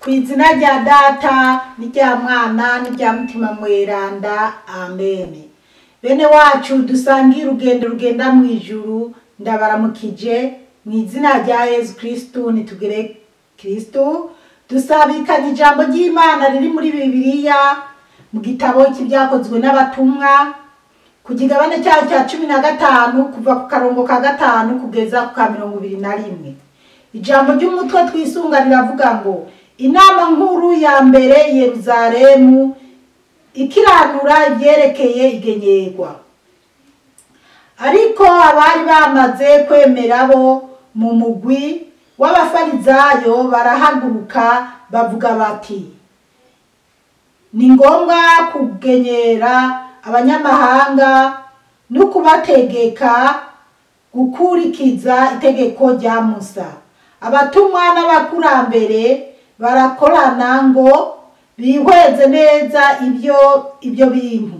Kw'izina rya Data n'irya Mwana n'irya Mutima Mweranda, amen. Bene wacu dusangiye urugendo rugenda mw'ijuru, ndabaramukije mw'izina rya Yesu Kristo. Nitugire Kristo dusabikanye ijambo ry'Imana riri muri Bibiliya mu gitabo cy'ibyakozwe n'abatumwa ku kigabane cyayo cya 15 kuva ku karongo ka 5 kugeza ku ka 21. Ijambo ry'umutwe twisunga riravuga ngo inama nkuru ya mbere Yeruzalemu ikiranura ibyerekeye igenyerwa. Ariko abari bamaze kwemera bo mu mugwi w'abafarizayo barahaguruka bavuga bati, ni ngombwa kugenyera abanyamahanga no kubategeka gukurikiza itegeko rya Musa. Abatumwa n'abakurambere barakorana ngo bihweze neza ibyo bintu.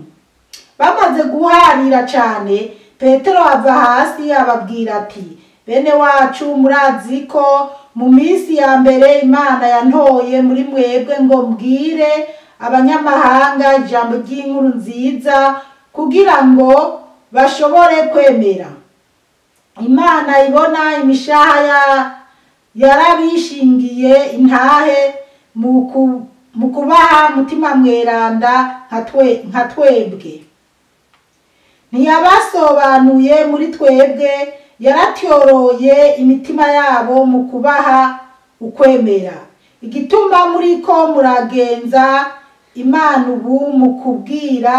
Bamaze guharira cyane, Petero ava hasi ababwira ati, bene wacu murazi ko mu minsi ya mbere Imana yantoye muri mwebwe ngo mbwire abanyamahanga ijambo ry'inkuru nziza kugira ngo bashobore kwemera. Imana ibona imishaha yarabishingiye intahe mu kubaha Mutima Mweranda nka twebwe. Ntiyabasobanuye muri twebwe, yaratyoroye imitima yabo mu kubaha ukwemera. Igituma muri ko muragenza Imana ubu mu kubwira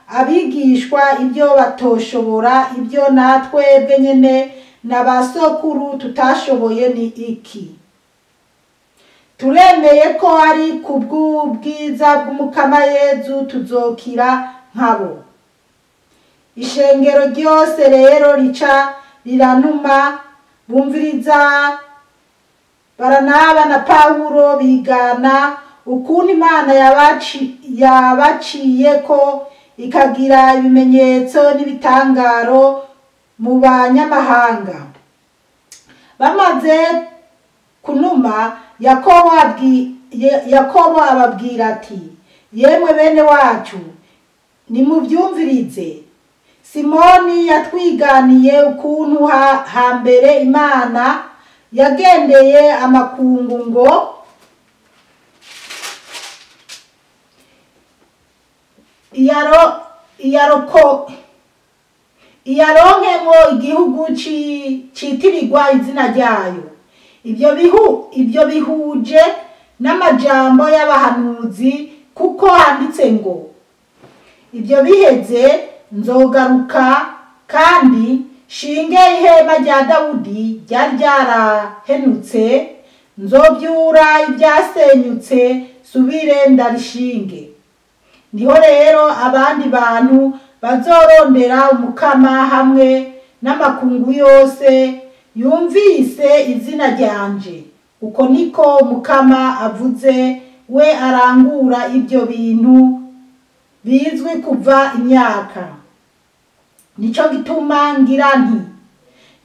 abigishwa ibyo batoshobora, ibyo natwebwe nyene n'abasokuru tutashoboye ni iki: turemeye ko ari kubw'ubwiza bw'Umukama Yezu tuzokira nkabo. Ishengero ryose rero rica riranuma bumviriza Baranaba na Pawulo bigana ukuntu Imana yabaciye ko ikagira ibimenyetso n'ibitangaro mu banyamahanga. Bamaze kunuma, Yakobo ababwira ati, yemwe bene wacu nimuvyumvirize. Simoni yatwiganiye ukuntu hambere Imana yagendeye amakungu ngo iyaronkemo igihugu citirirwa izina ryayo. Ibyo bihuje n'amajambo y'abahanuzi, kuko handitse ngo, ibyo biheze nzogaruka kandi shinge ihema rya Dawudi ryari ryarahenutse, nzobyura ibyasenyutse subire ndarishinge. Niho rero abandi bantu bazorondera Umukama hamwe n'amakungu yose yumvise izina ryanje. Uko niko Umukama avuze, we arangura ibyo bintu bizwi kuva imyaka. Nico gituma ngira nti,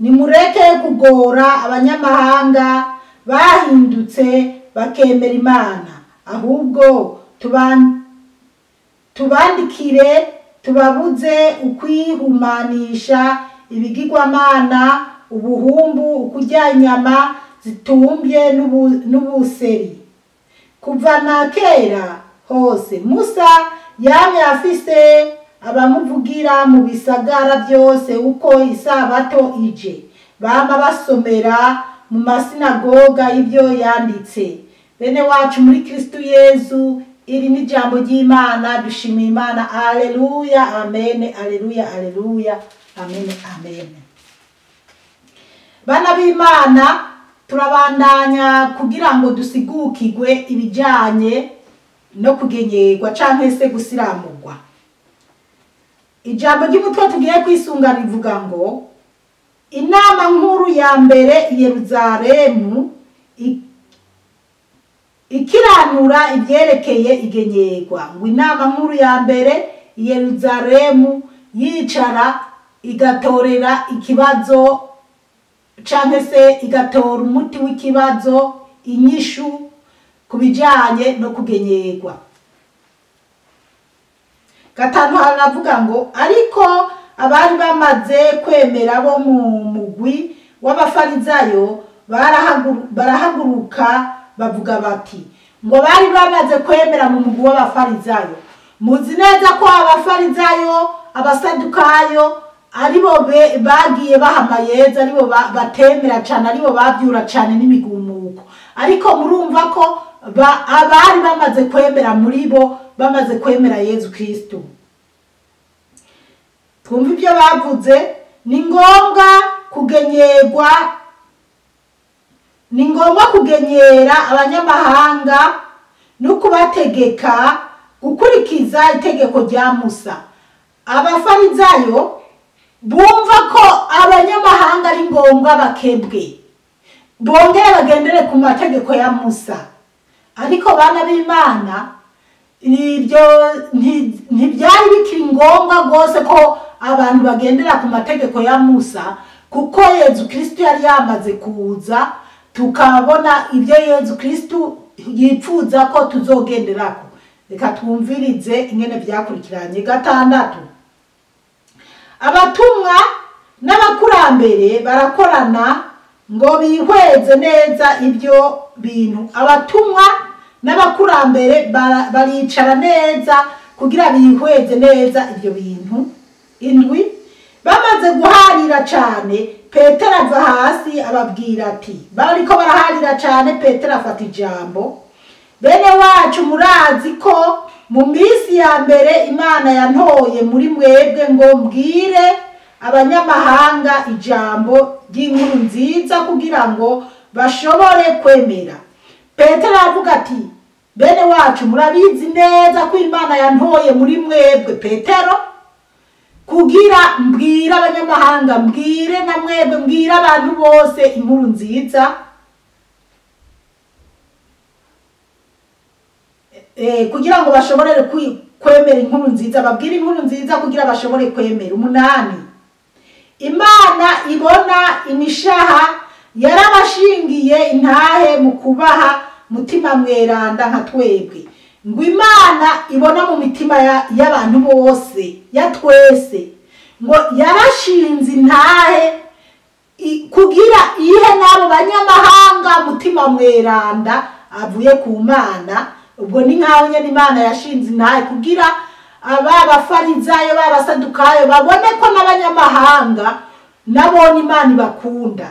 nimureke kugora abanyamahanga bahindutse bakemera Imana, ahubwo tubandikire tubabuze ukwihumanisha ibigirwamana, ubuhumbu, ukurya inyama zitumbye n'ubuseri. Kuva na kera hose Musa yamye afise abamuvugira mu bisagara byose uko isabato ije, bama basomera mu masinagoga ibyo yanditse. Bene wacu muri Kristo Yezu, iri ni jambo ry'Imana. Dushimiye Imana. Alleluya, amen. Alleluya, alleluya, amen, amen. Bana b'Imana, turabandanya kugira ngo dusigukirwe ibijanye no kugenyerwa canke se gusiramurwa. Ijambo ry'umutwe tugiye kwisunga rivuga ngo inama nkuru ya mbere Yeruzalemu ikiranura ibyerekeye igenyerwa. Ngo inama nkuru ya mbere Yeruzalemu yicara igatorera ikibazo canke se igatora umuti w'ikibazo, inyishu kubijanye no kugenyerwa. Gatanu haravuga ngo ariko abari bamaze kwemera bo mu mugwi w'abafarizayo barahaguruka bavuga bati ngo bari bamaze kwemera mu mugwi w'abafarizayo. Muzi neza ko abafarizayo abasadukayo aribo bagiye bahama Yezu, aribo batemera cyane, aribo babyura cyane n'imigumuko. Ariko murumva ko abari bamaze kwemera muri bo bamaze kwemera Yezu Kristo. Twumva ibyo bavuze, ni ngombwa kugenyera abanyamahanga no kubategeka gukurikiza itegeko rya Musa. Abafarizayo bumva ko abanyamahanga ari ngombwa bakebwe, bongere bagendere ku mategeko ya Musa. Ariko bana b'Imana, ibyo ntibyari bikiri ngombwa rwose ko abantu bagendera ku mategeko ya Musa, kuko Yezu Kristo yari yamaze kuza, tukabona ibyo Yezu Kristo yipfuza ko tuzogenderako. Reka twumvirize ingene byakurikiranye. Gatandatu, abatumwa n'abakurambere barakorana ngo bihweze neza ibyo bintu. Abatumwa n'abakurambere baricara neza kugira bihweze neza ibyo bintu. Indwi, bamaze guharira cyane, Petero ava hasi ababwira ati, bariko baraharira cyane, Petero afata ijambo. Bene wacu, murazi ko mu minsi ya mbere Imana yantoye muri mwebwe ngo mbwire abanyamahanga ijambo ry'inkuru nziza kugira ngo bashobore kwemera. Petero avuga ati, bene wacu, murabizi neza ko Imana yantoye muri mwebwe, Petero, kugira mbwire abanyamahanga, mbwire na mwebwe, mbwire abantu bose inkuru nziza, kugira ngo bashobore kwemera inkuru nziza, babwire inkuru nziza kugira bashobore kwemera. 8, Imana ibona imishaha yarabashingiye intahe mu kubaha mutima mweranda nka twebwe. Ngo Imana ibona mu mitima y'abantu bose, ya twese, ngo yarashinze intahe kugira ihe nabo banyamahanga mutima mweranda avuye ku Mana. Ubwo ni nkaho nyene Imana yashinze intahe kugira abafarizayo b'abasadukayo babone ko n'abanyamahanga nabone Imana ibakunda.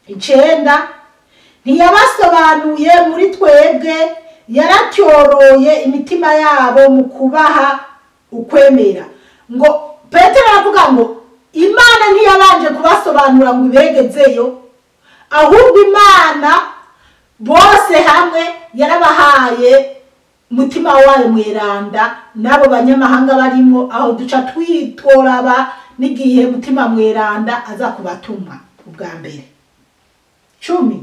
9, ntiyabasobanuye muri twebwe, yaratyoroye imitima yabo mu kubaha ukwemera. Ngo Petero aravuga ngo Imana ntiyabanje kubasobanura ngo ibegezeyo, ahubwo Imana bose hamwe yarabahaye mutima wayo mweranda nabo banyamahanga barimo, aho duca twitoraba n'igihe mutima mweranda aza kubatuma ubwa mbere. 10,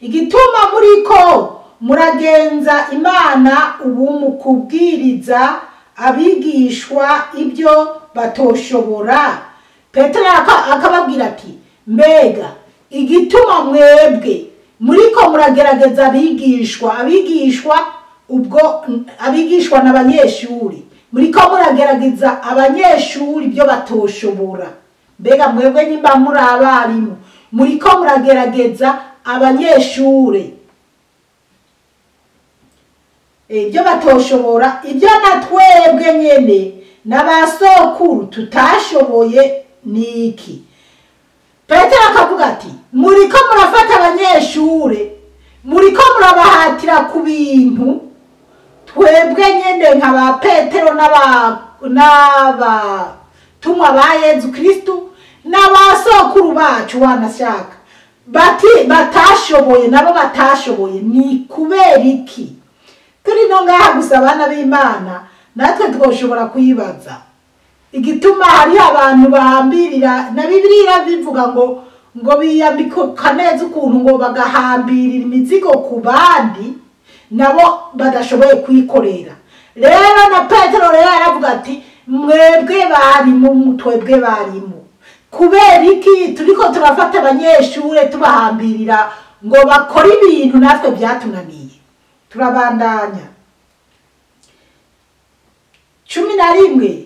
igituma muriko muragenza Imana ubu mu kubwiriza abigishwa ibyo batoshobora. Petero akababwira ati, mbega igituma mwebwe muriko muragerageza abigishwa ubwo abigishwa n'abanyeshuri, muriko muragerageza abanyeshuri ibyo batoshobora. Mbega mwebwe nimba muri abarimu, muriko muragerageza abanyeshuri ibyo batoshobora, ibyo natwebwe nyene n'abasokuru tutashoboye niki. Petero akavuga ati, muriko murafata abanyeshuri, muriko murabahatira ku bintu twebwe nyene nka ba Petero n'abatumwa ba Yezu Kristo n'abasokuru bacu wanashaka batashoboye, nabo batashoboye. Ni kubera iki? Turi no ngaha gusa abana b'Imana, natwe twoshobora kuyibaza igituma hari abantu bahambirira, na Bibiliya bivuga ngo biyambika neza ukuntu ngo bagahambirira imizigo ku bandi nabo badashoboye kwikorera. Rero na Petero rero aravuga ati, mwebwe barimu, twebwe barimu, kubera iki turiko turafata abanyeshuri tubahambirira ngo bakore ibintu natwe byatunaniye. Turabandanya 11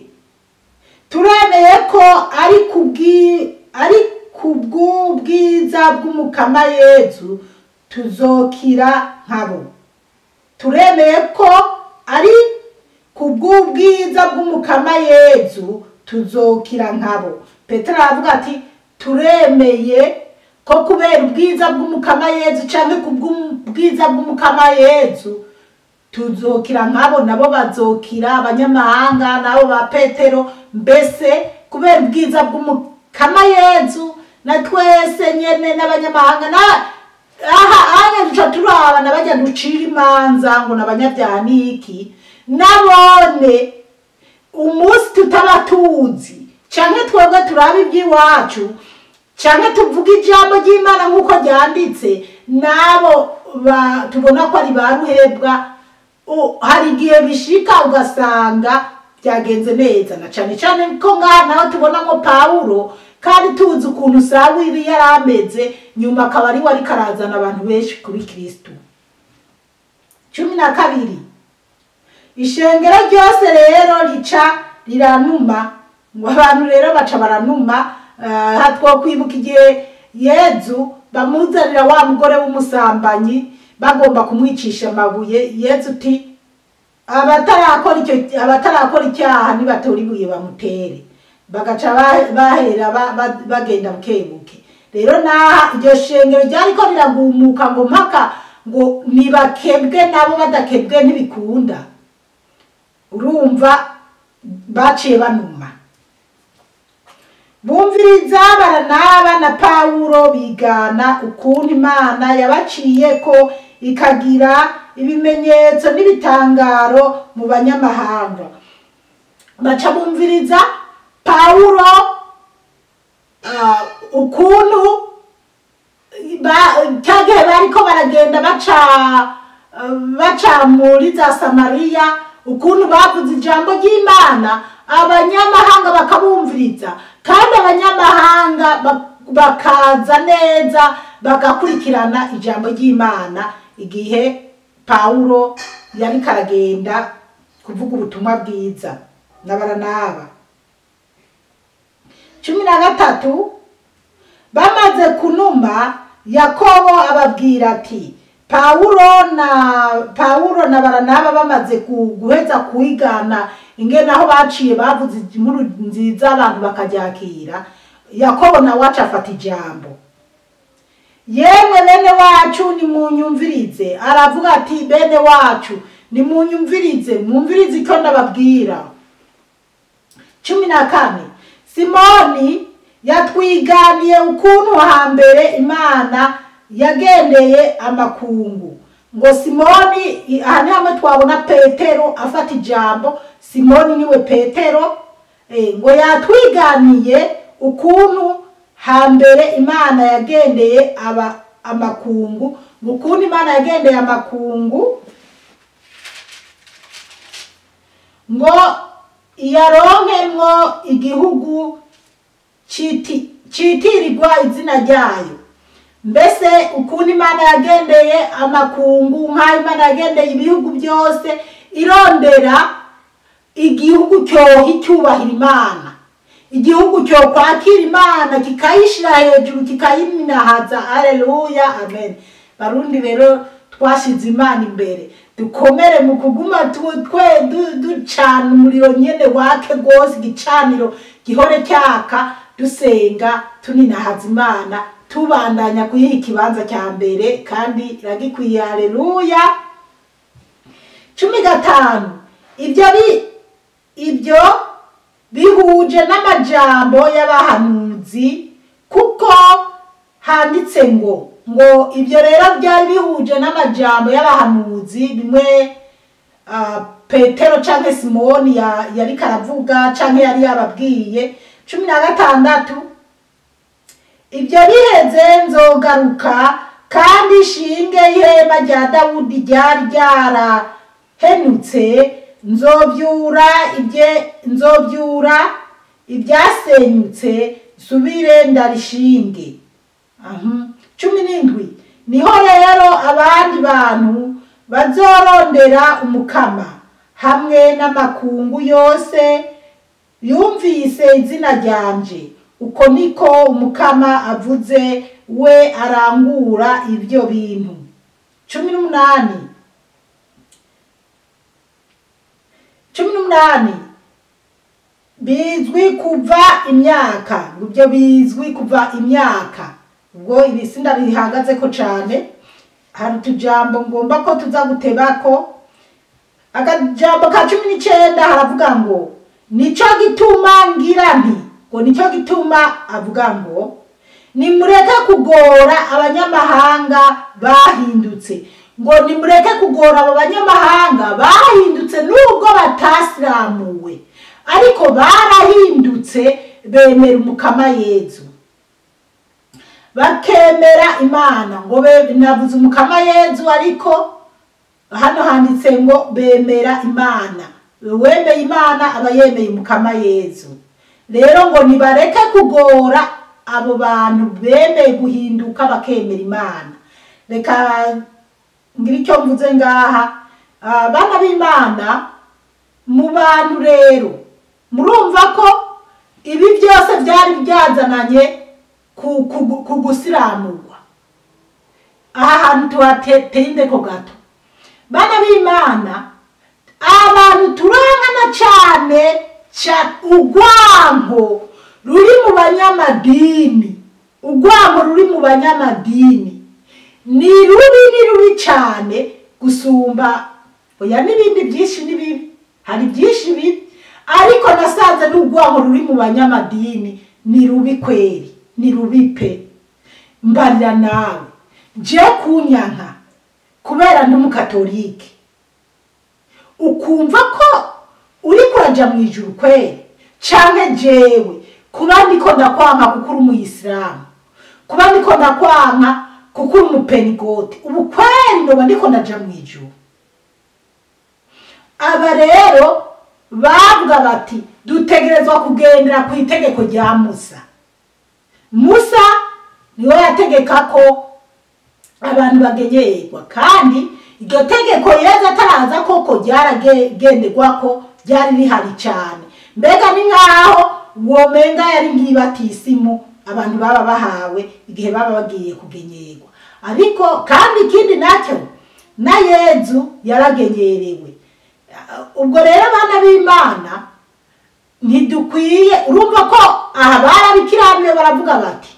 turemeye ko ari kubw'ubwiza bw'umukama Yezu tuzokira nkabo. Turemeye ko ari kubw'ubwiza bw'umukama Yezu tuzokira nkabo. Petero aravuga ati turemeye ko kubera ubwiza bw'umukama Yezu canke kubw'ubwiza bw'umukama Yezu tuzokira nkabo. Nabo bazokira, abanyamahanga nabo ba Petero, mbese kubera ubwiza bw'umukama Yezu na twese nyene n'abanyamahanga na anya duca turaba nabajya ducira imanza ngo n'abanyabyaha niki nabone umunsi tutaba tuzi canke twebwe turaba iby'iwacu canke tuvuga ijambo ry'Imana nk'uko ryanditse, nabo tubona ko ari baruhebwa. Hari igihe bishika ugasanga byagenze neza, na cane ko ngaha naho tubona ngo Pawulo kandi tuzi ukuntu Sawuli yarameze, nyuma akaba ari wari karazana abantu benshi kuri Kristo. 12 ishengero ryose rero rica riranuma, ngo abantu rero baca baranuma. Hatwo kwibuka igihe Yezu bamuzanira wa mugore w'umusambanyi bagomba kumwicisha amabuye. Yezu uti abatarakora icyaha nibatora ibuye bamutere. Bagaca bahera bagenda bukebuke. Rero naha iryo shengero ryariko riragumuka ngo mpaka ngo nibakebwe, nabo badakebwe ntibikunda. Urumva baciye banuma. Bumviriza Baranaba na Pawulo bigana ukuntu Imana yabaciye ko ikagira ibimenyetso n'ibitangaro mu banyamahanga. Baca bumviriza Pawulo ukuntu cyagihe bariko baragenda baca muri za Samariya, ukuntu bavuze ijambo ry'Imana abanyamahanga bakabumviriza, kandi abanyamahanga bakaza neza bagakurikirana ijambo ry'Imana igihe Pawulo yari karagenda kuvuga ubutumwa bwiza na Baranaba. 13 bamaze kunuma, Yakobo ababwira ati Pawulo na Baranaba bamaze guheza kuigana ingene aho baciye bavuze inkuru nziza abantu bakajakira. Yakobo na wacu afata ijambo. Yemwe bene wacu nimunyumvirize. Aravuga ati bene wacu nimunyumvirize, mwumvirize icyo ndababwira. 14 Simoni yatwiganiye ukuntu hambere Imana yagendeye amakungu. Ngo Simoni, aha hamwe twabona Petero afata ijambo. Simoni niwe Petero. Ngo yatwiganiye ukuntu hambere Imana yagendeye amakungu. Ukuntu Imana yagendeye amakungu ngo yaronkemwo igihugu citirirwa izina ryayo. Mbese ukuntu Imana yagendeye amakungu, nka Imana yagendeye ibihugu byose irondera igihugu cyohi cyubahira Imana, igihugu cyo kwakira Imana kikayishira hejuru kikayiminahaza. Haleluya, amen. Barundi rero twashize Imana imbere, dukomere mu kuguma ducana umuriro nyene wake gose, igicaniro gihore cyaka, dusenga tuninahaza Imana, tubandanya kuyiha ikibanza cya mbere kandi iragikwiye. Haleluya. 15 ibyo bihuje n'amajambo y'abahanuzi, kuko handitse ngo ibyo rero byari bihuje n'amajambo y'abahanuzi bimwe Petero canke Simoni yari karavuga canke yari yababwiye. 16 ibyo biheze nzogaruka kandi shinge ihema rya Dawudi ryari ryarahenutse, nzobyura ibyasenyutse nsubire ndarishinge. 17 niho rero abandi bantu bazorondera umukama hamwe n'amakungu yose yumvise izina ryanje. Uko niko umukama avuze, we arangura ibyo bintu. 18 bizwi kuva imyaka, ibyo bizwi kuva imyaka. Ubwo ibisinda bihagaze ko cyane, hari utujambo ngomba ko tuza gutebako. Akajambo ka 19 haravuga ngo nico gituma ngira nti, ngo nico gituma avuga ngo nimureke kugora abanyamahanga bahindutse, ngo nimureke kugora abo banyamahanga bahindutse nubwo batasiramuwe ariko barahindutse bemera umukama Yezu, bakemera Imana. Ngo navuze umukama Yezu ariko hano handitse ngo bemera Imana. Wemeye Imana aba yemeye umukama Yezu. Rero ngo nibareke kugora abo bantu bemeye guhinduka bakemera Imana. Reka ngira icyo mvuze ngaha, bana b'Imana mu bantu rero murumva ko ibi byose byari byazananye kugusiramurwa. Aha hantu tuhateye ko gato, bana b'Imana, abantu turangana cyane urwango ruri mu banyamadini, urwango ruri mu banyamadini ni rubi cyane gusumba oya n'ibindi byinshi nibibi. Hari byinshi bibi ariko nasanze n'urwango ruri mu banyamadini ni rubi kweri, ni rubi pe. Mbarira nawe je kunyanka kubera ndi umukatolike ukumva ko uri kuraja mu ijuru kweri, canke jewe kuba ndiko ndakwanka kuko uri umuyisilamu, kuba ndiko ndakwanka kuko uri umupenigote, ubu kweri ndoba ndiko ndaja mu ijuru? Aba rero bavuga bati dutegerezwa kugendera ku itegeko rya Musa. Musa niwe yategeka ko abantu bagenyerwa, kandi iryo tegeko Yezu ataraza koko ryaragenderwa ko ryari rihari cyane. Mbega ni nkaho womenga yari ngibatisimu abantu baba bahawe igihe baba bagiye kugenyerwa. Ariko kandi ikindi nacyo na Yezu yaragenyerewe. Ubwo rero abana b'Imana ntidukwiye, urumva ko aha barabikiraniye baravuga bati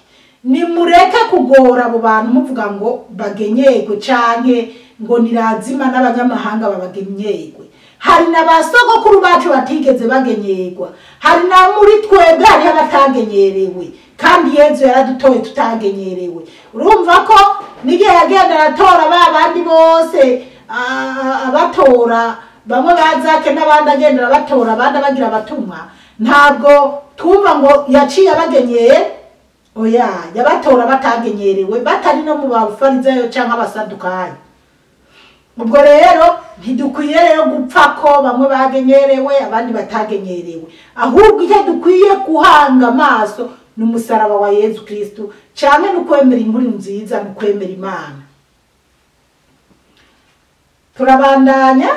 nimureke kugora abo bantu muvuga ngo bagenyerwe canke ngo nirazima n'abanyamahanga babagenyerwe. Hari na basogokuru bacu batigeze bagenyerwa, hari na muri twebwe hari abatagenyerewe, kandi Yezu yaradutoye tutagenyerewe. Urumva ko n'igihe yagenda aratora babandi bose abatora, bamwe bazake n'abandi agendera batora, abandi bagira abatumwa, ntabwo twumva ngo yaciye abagenyeye. Oya, yabatora batagenyerewe, batari no mu bafarizayo cyangwa abasadukayo. Ubwo rero ntidukwiye rero gupfa ko bamwe bagenyerewe abandi batagenyerewe, ahubwo icyo dukwiye kuhanga amaso ni umusaraba wa Yezu Kristo, cyane no kwemera inkuru nziza, no kwemera Imana. Turabandanya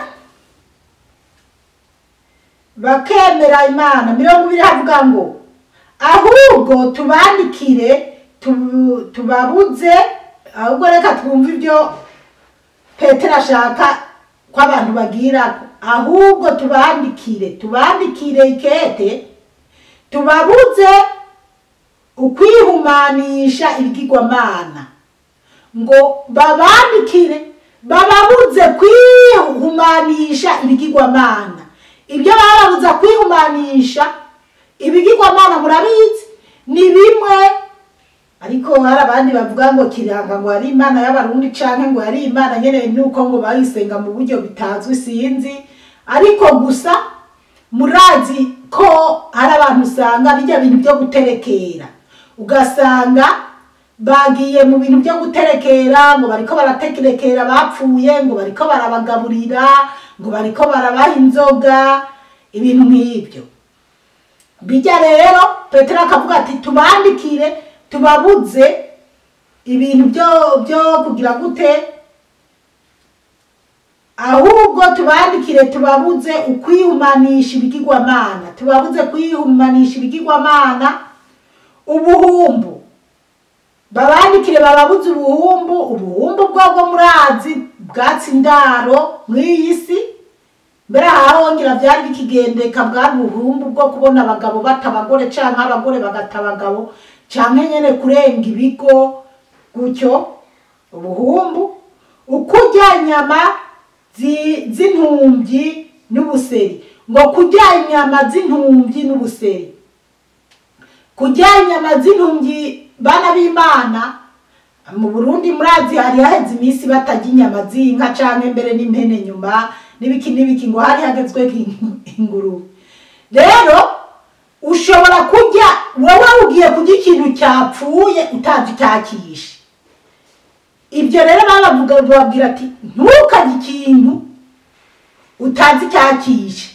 bakemera Imana. 20 havuga ngo ahubwo tubandikire tubabuze. Ahubwo reka twumve ibyo Petero ashaka ko abantu bagira. Ahubwo tubandikire ikete tubabuze ukwihumanisha ibigirwamana, ngo bababuze kwihumanisha ibigirwamana. Ibyo bababuza kwihumanisha ibigirwamana murabizi ni bimwe, ariko hari abandi bavuga ngo kiranga ngo ari Imana y'abarundi canke ngo ari Imana nyene nuko ngo bayisenga mu buryo bitazwi sinzi. Ariko gusa murazi ko hari abantu usanga bijya bintu byo guterekera, ugasanga bagiye mu bintu byo guterekera, ngo bariko baratekerekera bapfuye, ngo bariko barabagaburira, ngo bariko barabaha inzoga, ibintu nk'ibyo. Bijya rero Petero akavuga ati tubandikire tubabuze ibintu byo kugira gute, ahubwo tubandikire tubabuze ukwihumanisha ibigirwamana, tubabuze kwihumanisha ibigirwamana, ubuhumbu babandikire bababuze ubuhumbu bwo murazi bwatsi indaro mw'iyi si. Mbere hahongera byari bikigendeka bwa buhumbu bwo kubona abagabo batabagore canke abagore bagata abagabo canke nyene kurenga ibigo gutyo. Ubuhumbu ukurya inyama z'intumvyi n'ubuseri, ngo kurya inyama z'intumvyi n'ubuseri, kurya inyama z'intumvyi bana b'Imana mu Burundi murazi hari haheze imisi batarya inyama z'inka canke mbere n'impene nyuma n'ibiki ngo hari hagezwe ingurube. Rero ushobora kurya, wowe ugiye kurya ikintu cyapfuye utazi cyakishe. Ibyo rero bababwira ati ntukarye ikintu utazi cyakishe,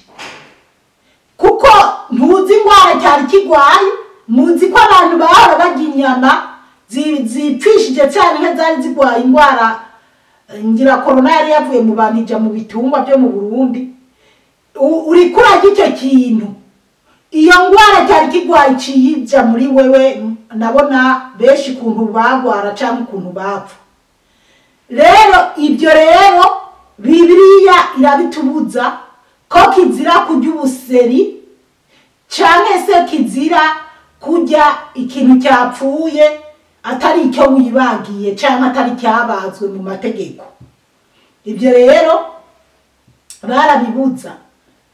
kuko ntuzi ingwara cyari kigwaye. Muzi ko abantu bahora barya inyama zipfishije cyane nk'izari zigwaye ingwara, ngira corona yari yavuye mu bantu ija mu bitungwa byo mu Burundi. Uri kurarya icyo kintu, iyo ngwara cyari kigwaye ciyija muri wewe. Nabona benshi kuntu bagwara cyangwa kuntu bapfa. Rero ibyo rero Bibiliya irabitubuza ko kizira kurya ubuseri canke se kizira kurya ikintu cyapfuye atari icyo wibagiye canke atari cyabazwe mu mategeko. Ibyo rero barabibuza,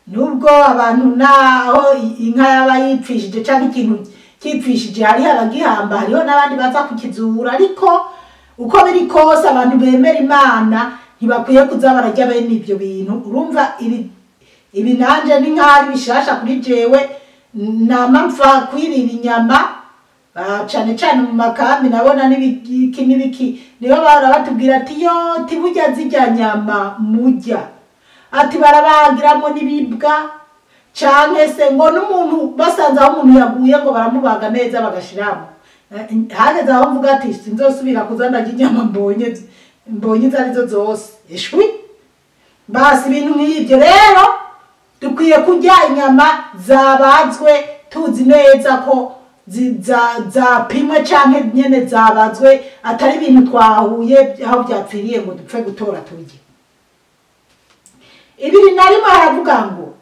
nubwo abantu naho inka yaba yipfishije canke ikintu kipfishije hari abagihamba, hariho n'abandi baza kukizura. Ariko uko biri kose abantu bemera Imana ntibakwiye kuza barajya bene ibyo bintu. Urumva ibi nanje ni nk'ari bishasha kuri jewe, namapfa kwirira inyama cane cane mu makambi. Nabona n'ibiki niyo bahora batubwira ati yo tiburya zirya nyama murya, ati barabagiramo n'ibibwa canke se ngo n'umuntu basanze aho umuntu yaguye ngo baramubaga neza bagashiramo. Hageze aho mvuga ati sinzosubira kuza ndarya inyama mbonye izo arizo zose. Eshwi basi ibintu nk'ibyo rero dukwiye kurya inyama zabazwe tuzi neza ko zapimwe canke nyene zabazwe, atari ibintu twahuye aho byapfiriye ngo dupfe gutora turye. 2:1 haravuga ngo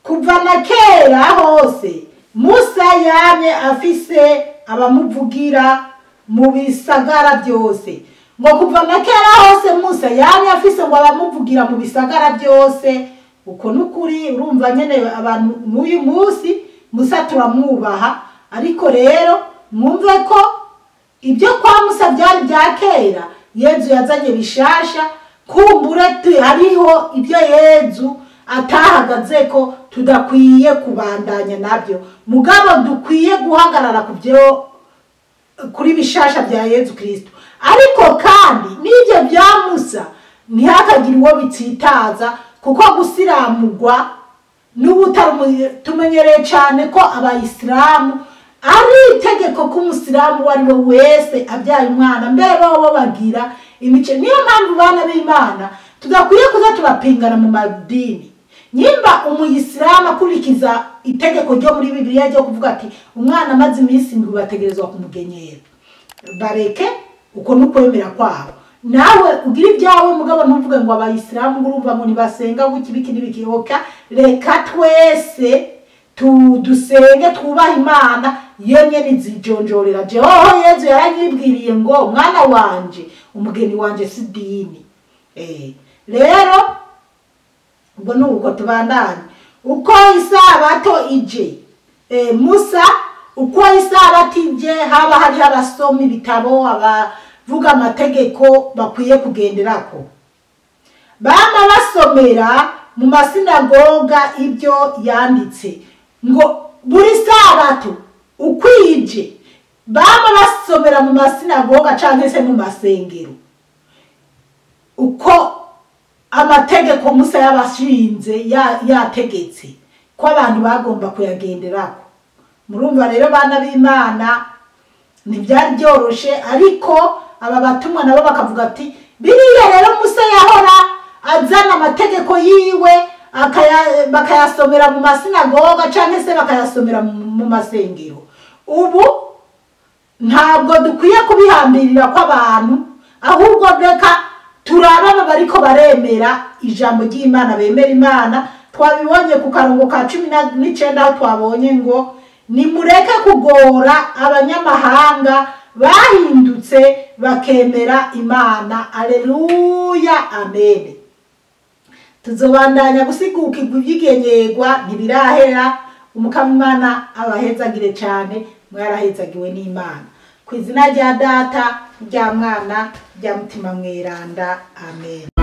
kuva na kera hose Musa yamye afise abamuvugira mu bisagara byose. Ngo kuva na kera hose Musa yamye afise ngo abamuvugira mu bisagara byose. Uko nukuri urumva nyene abantu n'uyu munsi Musa turamwubaha, ariko rero mwumve ko ibyo kwa Musa byari bya kera Yezu yazanye bishasha. Kumbure hariho ibyo Yezu atahagaze ko tudakwiye kubandanya nabyo, mugabo dukwiye guhagarara kuri bishasha bya Yezu Kristo. Ariko kandi n'ibyo bya Musa ntihakagira uwo bitsitaza, kuko gusiramurwa tumenyereye cyane ko abayisilamu ari itegeko ko umusilamu wari we wese abyaye umwana mbere bo bagira imice. Niyo mpamvu bana b'Imana tudakwiye kuza turapingana mu madini. Nyimba umuyisilamu akurikiza itegeko ryo muri Bibiliya ryo kuvuga ati umwana amaze iminsi ndwi bategerezwa kumugenyera, bareke uko nukwemera kwabo. Nawe ugira ibyawe mugabo ntuvuge ngo abayisilamu ngurumva ngo nibasenga gukibiki nibikihoka. Reka twese dusenge twubaha Imana yenye nizijonjorera. Jeho Yezu yaranyibwiriye ngo mwana wanje umugeni wanje si dini. Rero ubwo nuko tubandanye uko isabato ije. Musa uko isabato ije haba hari abasoma ibitabo abavuga amategeko bakwiye kugenderako. Bama basomera mu masinagoga ibyo yanditse ngo buri sabato ukwije. Bama basomera mu masinagoga canke se mu masengero uko amategeko Musa yabashinze yategetse ko abantu bagomba kuyagenderako. Murumva rero bana b'Imana ntibyari byoroshe, ariko aba batumwa nabo bakavuga ati biriya rero Musa yahora azana amategeko yiwe bakayasomera mu masinagoga canke se bakayasomera mu masengero. Ubu ntabwo dukwiye kubihambirira kw'abantu, ahubwo reka turaba bariko baremera ijambo ry'Imana, bemera Imana. Twabibonye ku karongo ka 19 aho twabonye ngo nimureke kugora abanyamahanga bahindutse bakemera Imana. Aleluya, amen. Tuzobandanya gusigukirwa ibyigenyegwa ntibirahera. Umukama Imana abahezagire cyane, mwarahezagiwe n'Imana. Ku izina rya Data, rya Mwana, rya Mutima Mweranda, amen.